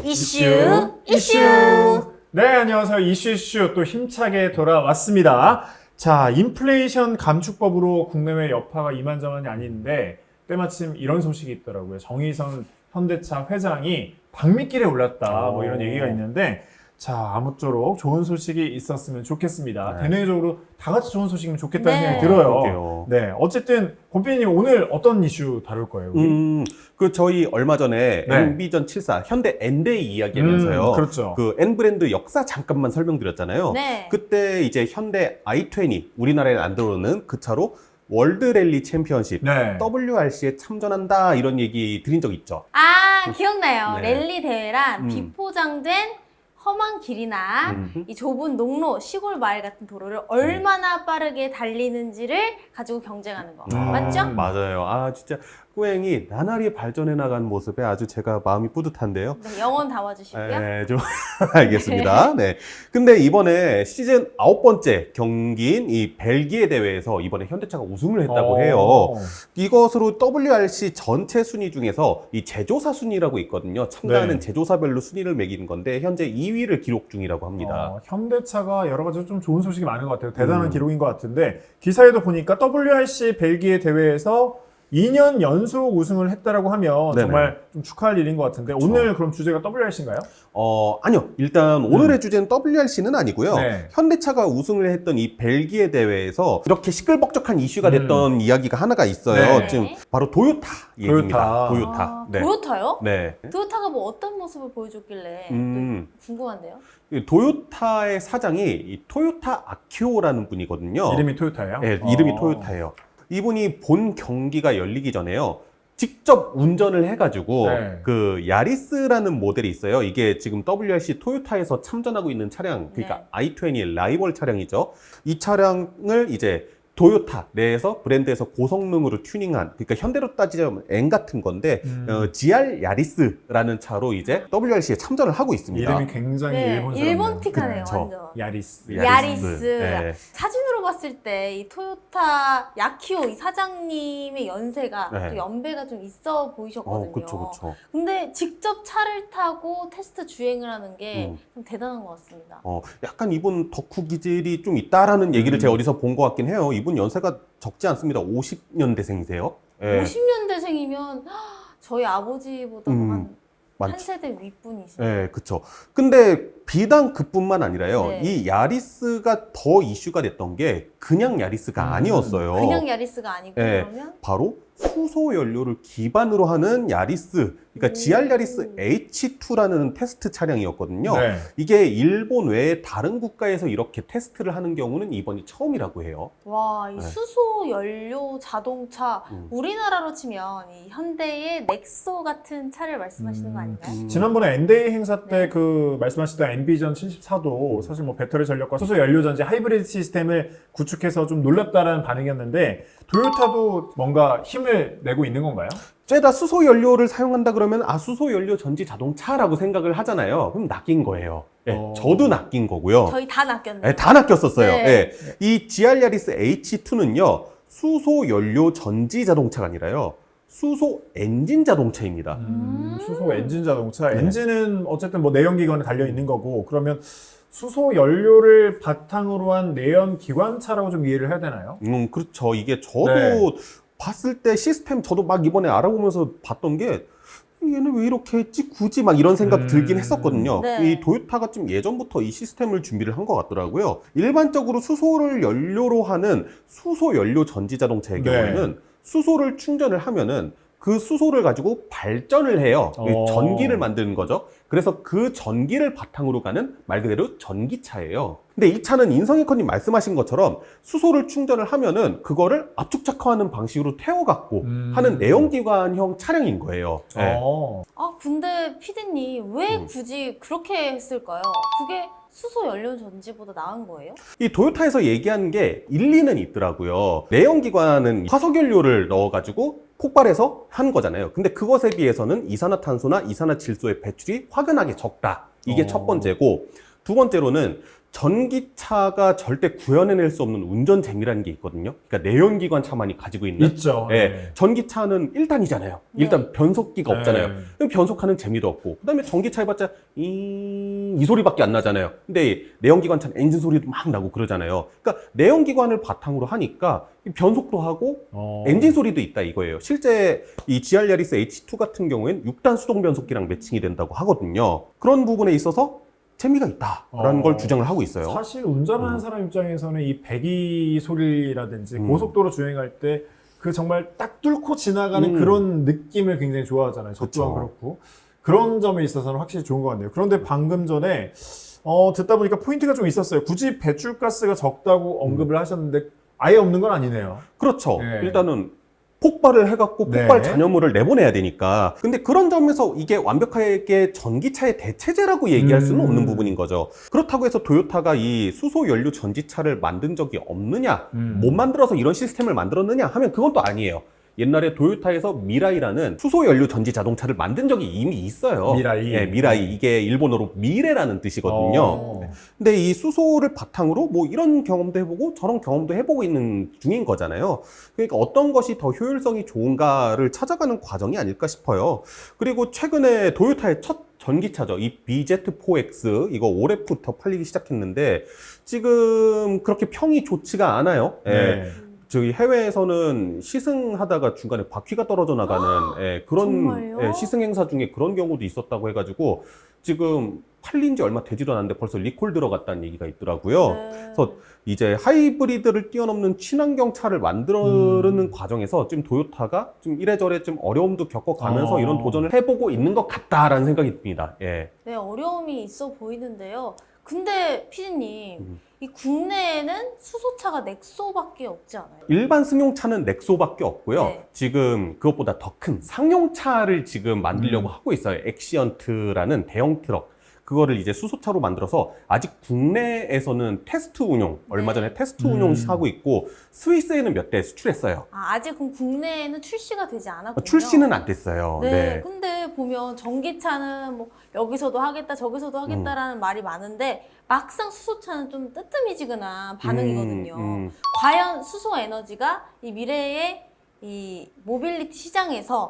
이슈. 네, 안녕하세요. 이슈 또 힘차게 돌아왔습니다. 자, 인플레이션 감축법으로 국내외 여파가 이만저만이 아닌데 때마침 이런 소식이 있더라고요. 정의선 현대차 회장이 방미길에 올랐다. 뭐 이런 얘기가 있는데 자, 아무쪼록 좋은 소식이 있었으면 좋겠습니다. 네. 대내적으로 다 같이 좋은 소식이면 좋겠다는 네. 생각이 들어요. 그러게요. 네, 어쨌든 곰피디님 오늘 어떤 이슈 다룰 거예요? 우리? 저희 얼마 전에 네. NV전 74 현대 N데이 이야기하면서요. 그렇죠. 그 N 브랜드 역사 잠깐만 설명드렸잖아요. 네. 그때 이제 현대 i20 우리나라에 안 들어오는 그 차로 월드 랠리 챔피언십 네. WRC에 참전한다 이런 얘기 드린 적 있죠. 아, 기억나요. 네. 랠리 대회란 비포장된 험한 길이나 이 좁은 농로, 시골 마을 같은 도로를 얼마나 빠르게 달리는지를 가지고 경쟁하는 거. 맞죠? 맞아요. 아 진짜 꾸행이 나날이 발전해 나간 모습에 아주 제가 마음이 뿌듯한데요. 네, 영원 담아주시고요. 네, 좀 알겠습니다. 네. 근데 이번에 시즌 9번째 경기인 이 벨기에 대회에서 이번에 현대차가 우승을 했다고 해요. 이것으로 WRC 전체 순위 중에서 이 제조사 순위라고 있거든요. 참가하는 네. 제조사별로 순위를 매기는 건데 현재 2위를 기록 중이라고 합니다. 현대차가 여러 가지 좀 좋은 소식이 많은 것 같아요. 대단한 기록인 것 같은데 기사에도 보니까 WRC 벨기에 대회에서 2년 연속 우승을 했다라고 하면 네네. 정말 좀 축하할 일인 것 같은데 오늘 그럼 주제가 WRC인가요? 아니요. 일단 오늘의 주제는 WRC는 아니고요. 네. 현대차가 우승을 했던 이 벨기에 대회에서 이렇게 시끌벅적한 이슈가 됐던 이야기가 하나가 있어요. 네. 지금 바로 도요타 얘기입니다. 도요타. 아, 네. 도요타요? 네. 도요타가 뭐 어떤 모습을 보여줬길래 음. 또 궁금한데요? 이 도요타의 사장이 이 토요타 아키오라는 분이거든요. 이름이 토요타예요? 네, 이름이 토요타예요. 이분이 본 경기가 열리기 전에요. 직접 운전을 해가지고 네. 그 야리스라는 모델이 있어요. 이게 지금 WRC 토요타에서 참전하고 있는 차량, 그러니까 네. i20의 라이벌 차량이죠. 이 차량을 이제 도요타 내에서 브랜드에서 고성능으로 튜닝한, 그러니까 현대로 따지자면 N 같은 건데 GR 야리스라는 차로 이제 WRC에 참전을 하고 있습니다. 이름이 굉장히 네, 일본스럽네요. 일본틱하네요, 그쵸. 완전. 야리스. 야리스. 네. 사진으로 봤을 때 이 토요타 야키오 이 사장님의 연세가 네. 또 연배가 좀 있어 보이셨거든요. 그렇죠. 근데 직접 차를 타고 테스트 주행을 하는 게 좀 대단한 것 같습니다. 약간 이분 덕후 기질이 좀 있다라는 얘기를 제가 어디서 본 것 같긴 해요. 이분 연세가 적지 않습니다. 50년대생이세요. 예. 50년대생이면 저희 아버지보다 한 많죠. 세대 윗분이시죠. 네, 그쵸. 근데 비단 그뿐만 아니라요. 네. 이 야리스가 더 이슈가 됐던 게 그냥 야리스가 아니었어요. 그냥 야리스가 아니고 네. 그러면 바로 수소 연료를 기반으로 하는 야리스, 그러니까 GR 야리스 H2라는 테스트 차량이었거든요. 네. 이게 일본 외에 다른 국가에서 이렇게 테스트를 하는 경우는 이번이 처음이라고 해요. 와, 이 네. 수소 연료 자동차 우리나라로 치면 이 현대의 넥소 같은 차를 말씀하시는 거 아닌가요? 지난번에 엔데이 행사 때 네. 그 말씀하셨던 NV전 74도 사실 뭐 배터리 전력과 수소 연료 전지 하이브리드 시스템을 구축해서 좀 놀랍다라는 반응이었는데 도요타도 뭔가 힘을 내고 있는 건가요? 죄다 수소 연료를 사용한다 그러면 수소 연료 전지 자동차라고 생각을 하잖아요. 그럼 낚인 거예요. 네, 저도 낚인 거고요. 저희 다 낚였네요. 네, 다 낚였었어요. 네. 네. 이 GR 야리스 H2는요. 수소 연료 전지 자동차가 아니라요. 수소 엔진 자동차입니다. 수소 엔진 자동차. 네. 엔진은 어쨌든 뭐 내연기관에 달려 있는 거고 그러면 수소 연료를 바탕으로 한 내연기관차라고 좀 이해를 해야 되나요? 그렇죠. 이게 저도 네. 봤을 때 시스템 저도 막 이번에 알아보면서 봤던 게 얘는 왜 이렇게 했지? 굳이 막 이런 생각 들긴 했었거든요. 네. 이 도요타가 좀 예전부터 이 시스템을 준비를 한 것 같더라고요. 일반적으로 수소를 연료로 하는 수소 연료 전지 자동차의 네. 경우에는 수소를 충전을 하면은 그 수소를 가지고 발전을 해요. 전기를 만드는 거죠. 그래서 그 전기를 바탕으로 가는 말 그대로 전기차예요. 근데 이 차는 인성이커님 말씀하신 것처럼 수소를 충전을 하면은 그거를 압축착화하는 방식으로 태워갖고 하는 내연기관형 차량인 거예요. 네. 근데 피디님 왜 굳이 그렇게 했을까요? 그게 수소 연료 전지보다 나은 거예요? 이 도요타에서 얘기하는 게 일리는 있더라고요. 내연기관은 화석연료를 넣어가지고 폭발해서 한 거잖아요. 근데 그것에 비해서는 이산화탄소나 이산화질소의 배출이 확연하게 적다. 이게 첫 번째고, 두 번째로는 전기차가 절대 구현해낼 수 없는 운전 재미라는 게 있거든요. 그러니까 내연기관 차만이 가지고 있는. 있죠. 예, 전기차는 1단이잖아요. 일단 변속기가 없잖아요. 그럼 변속하는 재미도 없고, 그다음에 전기차 해봤자 이 소리밖에 안 나잖아요. 근데 내연기관차는 엔진 소리도 막 나고 그러잖아요. 그러니까 내연기관을 바탕으로 하니까 변속도 하고 엔진 소리도 있다 이거예요. 실제 이 GR 야리스 H2 같은 경우에는 6단 수동 변속기랑 매칭이 된다고 하거든요. 그런 부분에 있어서 재미가 있다라는 걸 주장을 하고 있어요. 사실 운전하는 사람 입장에서는 이 배기 소리라든지 고속도로 주행할 때 그 정말 딱 뚫고 지나가는 그런 느낌을 굉장히 좋아하잖아요. 저 또한 그렇고. 그런 점에 있어서는 확실히 좋은 것 같네요. 그런데 방금 전에 듣다 보니까 포인트가 좀 있었어요. 굳이 배출가스가 적다고 언급을 하셨는데 아예 없는 건 아니네요. 그렇죠. 네. 일단은 폭발을 해갖고 폭발 잔여물을 내보내야 되니까. 근데 그런 점에서 이게 완벽하게 전기차의 대체제라고 얘기할 수는 없는 부분인 거죠. 그렇다고 해서 토요타가 이 수소 연료 전지차를 만든 적이 없느냐, 못 만들어서 이런 시스템을 만들었느냐 하면 그건 또 아니에요. 옛날에 토요타에서 미라이라는 수소 연료 전지 자동차를 만든 적이 이미 있어요. 미라이. 네, 미라이. 이게 일본어로 미래라는 뜻이거든요. 근데 이 수소를 바탕으로 뭐 이런 경험도 해보고 저런 경험도 해보고 있는 중인 거잖아요. 그러니까 어떤 것이 더 효율성이 좋은가를 찾아가는 과정이 아닐까 싶어요. 그리고 최근에 토요타의 첫 전기차죠. 이 BZ4X 이거 올해부터 팔리기 시작했는데 지금 그렇게 평이 좋지가 않아요. 네. 저희 해외에서는 시승하다가 중간에 바퀴가 떨어져 나가는 그런 정말요? 시승 행사 중에 그런 경우도 있었다고 해가지고 지금 팔린 지 얼마 되지도 않았는데 벌써 리콜 들어갔다는 얘기가 있더라고요. 그래서 이제 하이브리드를 뛰어넘는 친환경 차를 만드는 과정에서 좀 토요타가 좀 이래저래 좀 어려움도 겪어가면서 이런 도전을 해보고 있는 것 같다라는 생각이 듭니다. 예. 네, 어려움이 있어 보이는데요. 근데 피디님, 이 국내에는 수소차가 넥소밖에 없지 않아요? 일반 승용차는 넥소밖에 없고요. 네. 지금 그것보다 더 큰 상용차를 지금 만들려고 하고 있어요. 엑시언트라는 대형 트럭. 그거를 이제 수소차로 만들어서 아직 국내에서는 테스트 운용, 얼마 전에 테스트 운용하고 있고 스위스에는 몇 대 수출했어요. 아직 그럼 국내에는 출시가 되지 않았군요. 출시는 안 됐어요. 네, 근데 보면 전기차는 뭐 여기서도 하겠다 저기서도 하겠다라는 말이 많은데 막상 수소차는 좀 뜨뜻미지근한 반응이거든요. 과연 수소 에너지가 이 미래의 이 모빌리티 시장에서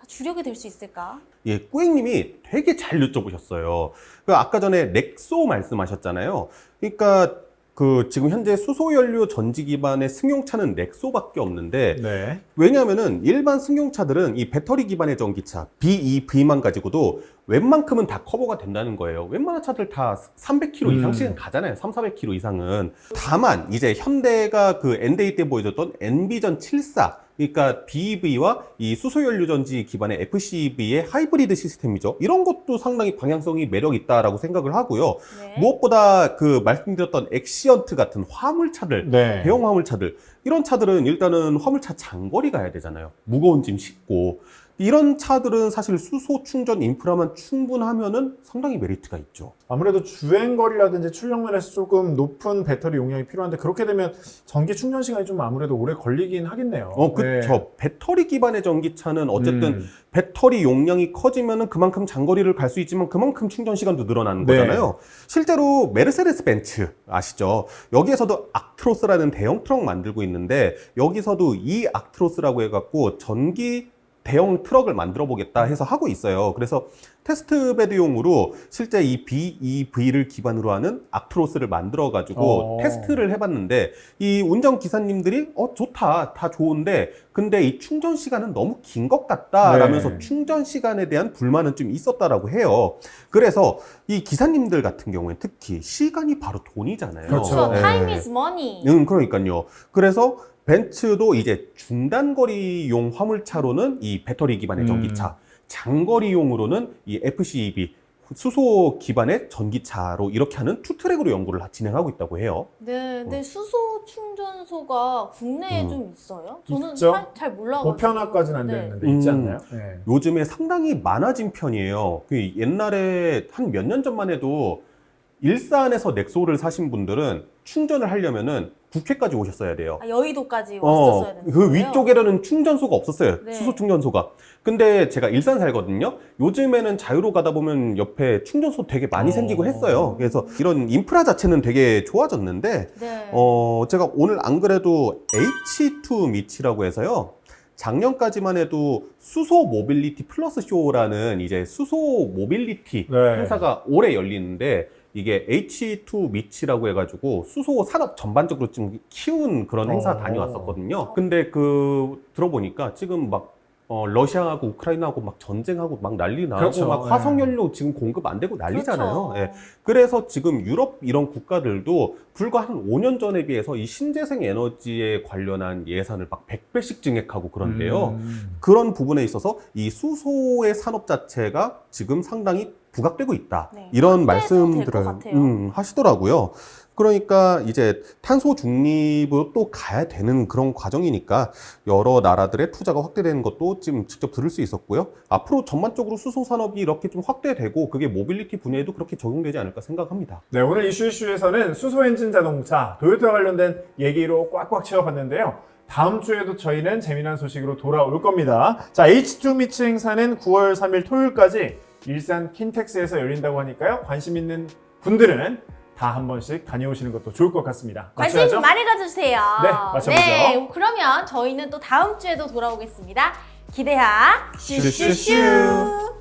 주력이 될 수 있을까? 예, 꾸잉님이 되게 잘 여쭤보셨어요. 그 아까 전에 넥소 말씀하셨잖아요. 그러니까 그 지금 현재 수소연료 전지 기반의 승용차는 넥소밖에 없는데 네. 왜냐하면은 일반 승용차들은 이 배터리 기반의 전기차 BEV만 가지고도 웬만큼은 다 커버가 된다는 거예요. 웬만한 차들 다 300km 이상씩은 가잖아요. 300~400km 이상은. 다만 이제 현대가 그 엔데이 때 보여줬던 엔비전 74 그러니까 BEV와 이 수소연료전지 기반의 FCEV의 하이브리드 시스템이죠. 이런 것도 상당히 방향성이 매력 있다라고 생각을 하고요. 네. 무엇보다 그 말씀드렸던 엑시언트 같은 화물차들, 네. 대형 화물차들 이런 차들은 일단은 화물차 장거리 가야 되잖아요. 무거운 짐 싣고. 이런 차들은 사실 수소 충전 인프라만 충분하면은 상당히 메리트가 있죠. 아무래도 주행거리라든지 출력면에서 조금 높은 배터리 용량이 필요한데 그렇게 되면 전기 충전 시간이 좀 아무래도 오래 걸리긴 하겠네요. 그렇죠. 네. 배터리 기반의 전기차는 어쨌든 배터리 용량이 커지면은 그만큼 장거리를 갈 수 있지만 그만큼 충전 시간도 늘어나는 네. 거잖아요. 실제로 메르세데스 벤츠 아시죠? 여기에서도 악트로스라는 대형 트럭 만들고 있는데 여기서도 이 악트로스라고 해갖고 전기 대형 트럭을 만들어 보겠다 해서 하고 있어요. 그래서 테스트베드용으로 실제 이 BEV를 기반으로 하는 악트로스를 만들어 가지고 테스트를 해봤는데 이 운전기사님들이 좋다, 다 좋은데 근데 이 충전 시간은 너무 긴 것 같다 라면서 충전 시간에 대한 불만은 좀 있었다라고 해요. 그래서 이 기사님들 같은 경우에 특히 시간이 바로 돈이잖아요. 그렇죠. 네. Time is money. 그러니까요. 그래서 벤츠도 이제 중단거리용 화물차로는 이 배터리 기반의 전기차, 장거리용으로는 이 FCEV, 수소 기반의 전기차로 이렇게 하는 투 트랙으로 연구를 진행하고 있다고 해요. 네, 근데 수소 충전소가 국내에 좀 있어요? 저는 있죠? 잘 몰라가지고. 보편화까지는 안 됐는데 있지 않나요? 네. 요즘에 상당히 많아진 편이에요. 그 옛날에 한 몇 년 전만 해도 일산에서 넥소를 사신 분들은 충전을 하려면은 국회까지 오셨어야 돼요. 아, 여의도까지 왔었어야 되는 그 거예요? 위쪽에는 충전소가 없었어요. 네. 수소 충전소가. 근데 제가 일산 살거든요. 요즘에는 자유로 가다 보면 옆에 충전소 되게 많이 생기고 했어요. 그래서 이런 인프라 자체는 되게 좋아졌는데, 네. 제가 오늘 안 그래도 H2 미치라고 해서요. 작년까지만 해도 수소 모빌리티 플러스 쇼라는 이제 수소 모빌리티 네. 행사가 올해 열리는데, 이게 H2 미치라고 해가지고 수소 산업 전반적으로 좀 키운 그런 행사 다녀왔었거든요. 근데 들어보니까 지금 막 러시아하고 우크라이나하고 막 전쟁하고 막 난리 나고 그렇죠. 막 화석연료 지금 공급 안 되고 난리잖아요. 그렇죠. 예. 그래서 지금 유럽 이런 국가들도 불과 한 5년 전에 비해서 이 신재생 에너지에 관련한 예산을 막 100배씩 증액하고 그런데요. 그런 부분에 있어서 이 수소의 산업 자체가 지금 상당히 부각되고 있다. 네. 이런 확대해도 말씀들을 될것 같아요. 하시더라고요. 그러니까 이제 탄소 중립으로 또 가야 되는 그런 과정이니까 여러 나라들의 투자가 확대되는 것도 지금 직접 들을 수 있었고요. 앞으로 전반적으로 수소 산업이 이렇게 좀 확대되고 그게 모빌리티 분야에도 그렇게 적용되지 않을까 생각합니다. 네, 오늘 이슈에서는 수소 엔진 자동차, 토요타 관련된 얘기로 꽉꽉 채워봤는데요. 다음 주에도 저희는 재미난 소식으로 돌아올 겁니다. 자, H2 미츠 행사는 9월 3일 토요일까지 일산 킨텍스에서 열린다고 하니까요. 관심 있는 분들은 다 한 번씩 다녀오시는 것도 좋을 것 같습니다. 관심 맞춰야죠? 많이 가져주세요. 네, 맞춰보죠. 네, 그러면 저희는 또 다음 주에도 돌아오겠습니다. 기대하 슈슈슈. 슈슈슈.